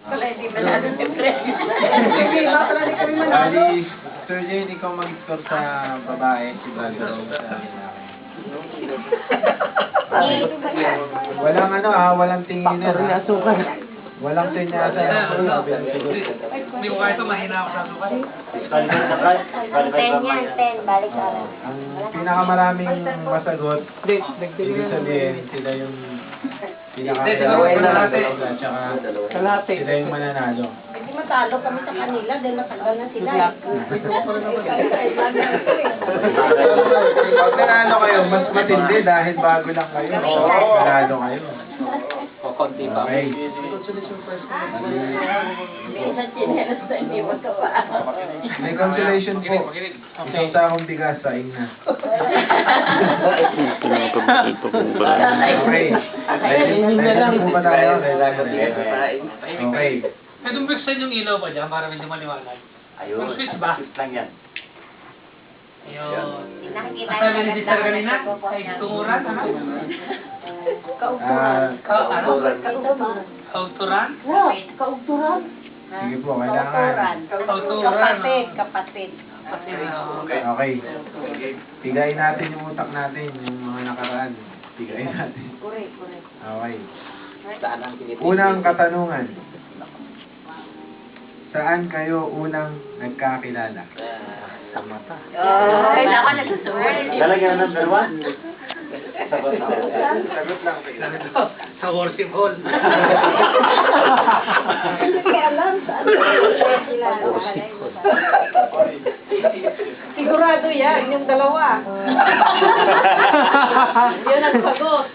Wala, hindi manalo si Fred. Sige, bakit hindi kami manalo? Bali, Sir Jane, ikaw mag-score sa babae, si Brother Rose sa lalaki. Walang walang tingin na. Walang tinyasa. Hindi ko kaya ito, mahina ako sa sukat. 10 yan, 10. Balik ka lang. Ang pinakamaraming masagot, ibig sabihin, sila yung pinaka-masagot at saka sila yung mananalo. Hindi matalo kami sa kanila dahil natanggal na sila. Pag nanalo kayo, mas matindi dahil bago lang kayo. Nanalo kayo. Konti pa. Okay. Minsan chinelas na hindi magawa. May consolation po. Isang sakong bigas sa ina. Okay. Ready po ba tayo? Okay. Pwede mo buksan yung ilaw pa dyan para medyo maliwanag. Ayun. Yung switch ba? Switch lang yan. Ayun. Nakikita Sabi ni Sister kanina, ay tunguran, ano? Kaugturan. Kauturan? Kaugturan. Sige po, kailangan. Kauturan. Kapatid. Okay. Tigayin natin yung utak natin, yung mga nakaraan. Tigayin natin. Correct. Okay. Saan ang tinitingin? Unang katanungan. Saan kayo unang nagkakilala? Sa mata. Kailangan nagsusuwerte. Talaga na number 1? Sagot na. Sagot lang. Sa worship hall. Hindi alam saan sila. Sigurado yan, yung dalawa. Yun ang sagot.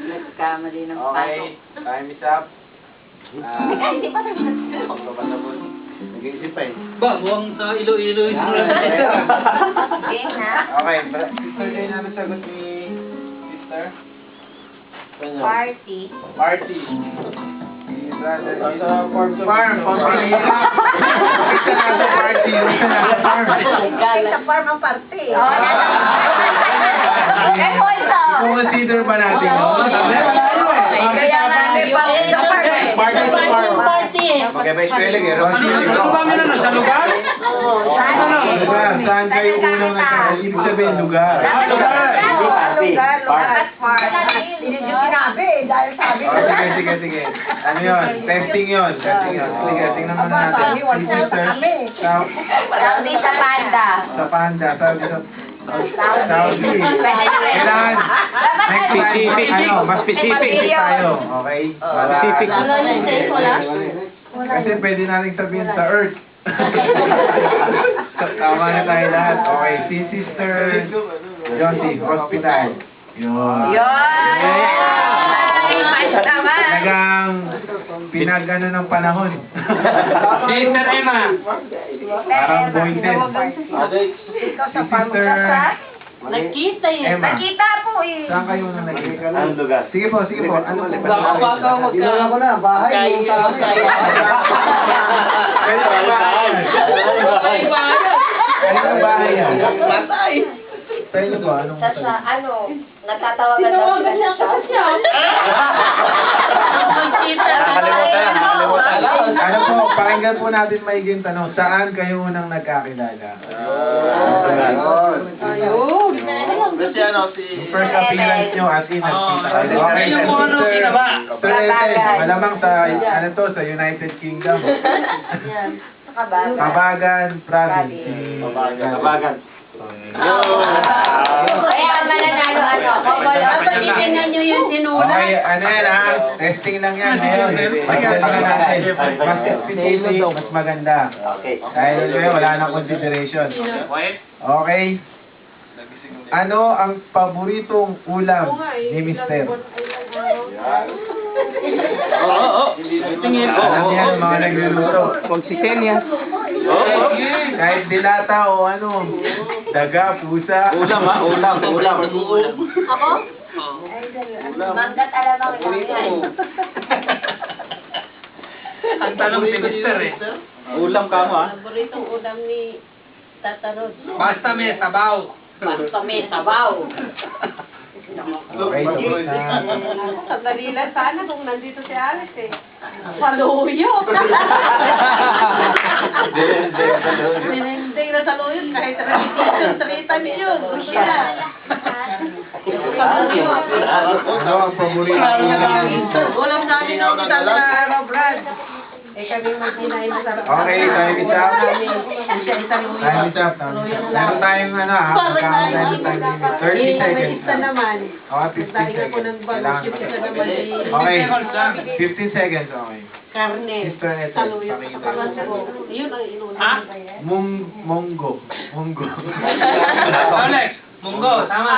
Nagkamali ng Okay. Time is up. Hindi pa rin. Pagbabatabon. Nag-iisip pa eh. Ba, buwang sa Iloilo yung Okay na. Okay. Sister, kayo na sagot ni Sister? Party. Party. Si Brother Farm. Pamilya. Isa na sa party. Isa na sa farm. Sa farm ang party. I-consider ba natin? Kaya namin sa farm. Party. Okay, ba eskwela kayo? Ano ba nila na sa lugar? Lugar. Saan kayo unang nagkakilala? Ibig sabihin, lugar. Hindi nyo sinabi dahil sabi Oh, sige. Ano yun? Testing yun. Sige, tingnan muna natin. Si Sister, Saudi sa panda. sa panda. Saudi. Kailangan, next time, mas specific tayo. Okay? Specific. Kasi pwede natin sabihin sa Earth. Tama na tayo lahat. Okay, si Sister Josie, hospital. Yun. Talagang pinag-ano ng panahon. Sister Emma. Parang voided. Ikaw Si sa farm Sister Nakita yun. Emma. Nakita po eh. Saan kayo na nakikita? Anong lugar? Sige po. Ano po ba? Ilan ako na, bahay. Pwede ba bahay? Ano ang bahay yan? Sa inyo ba? Anong Natatawagan daw sila sa siya. Ano po, pakinggan po natin maiging tanong. Saan kayo unang nagkakilala? Ayun. Kasi ano, Yung first appearance nyo as in nagkita kayo. Okay, Yung sa ano, Sister kinaba. Ethel, malamang sa, sa United Kingdom. Kabagan Province. Kabagan. Kaya mananalo Pag-itingnan nyo yung sinulat. Okay, ano yan ha? Testing lang yan. Magdala natin. Mas specific, mas maganda. Okay. Dahil wala nang consideration. Okay. Ano ang paboritong ulam ni Mister? Tingin. Alam yan ang mga nagluluto. Magsisenya. Kahit dilata o ano, daga, pusa. Ulam. Ako? Manggat alam ang yan. Ang tanong si Mister eh. Ulam ka mo Paboritong ulam ni Tata Rod. Basta may sabaw. Basta may sabaw. Okay, tapos na. Sandali lang sana kung nandito si Alice eh. Paluyo. Hindi. Hindi na saluyot kahit repetition, 3 times yun. Gusto na. Ano ang paborito mo? Ulam namin nung isang araw, Brad. Eh kami mag-inain na sa... Okay, time is up. Siya isaluyot. Time is up. Meron tayong ano ha, magkakaroon tayo ng time limit. 30 seconds. Isa naman. Okay, 15 Dahil ako seconds. ng Kailangan bagay, isa naman Okay, eh. 15 seconds, okay. Karne. Sister Ethel, Saluyot. pakita mo. Yun ang inuuna. Ha? Munggo. Munggo. Alex, munggo, tama.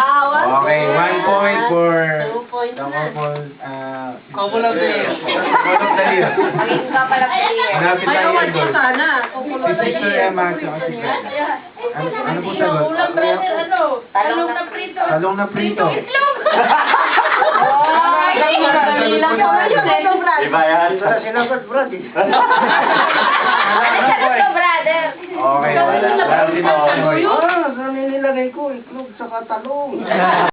Okay, 1 point for 2 points the na. couple Couple of the year. couple of the year. Maging ka pala Hanapin tayo Ayaw yung ko goal. sana. Si Sister Emma at saka si Fred. Ano po sagot? Talong na prito. Talong na prito. Ay, madali lang naman yun eh. Iba yan. Sinagot, bro. Ano point? brother. Okay, wala. Wala din ako. Ah, saan nilagay ko? Itlog sa katalong.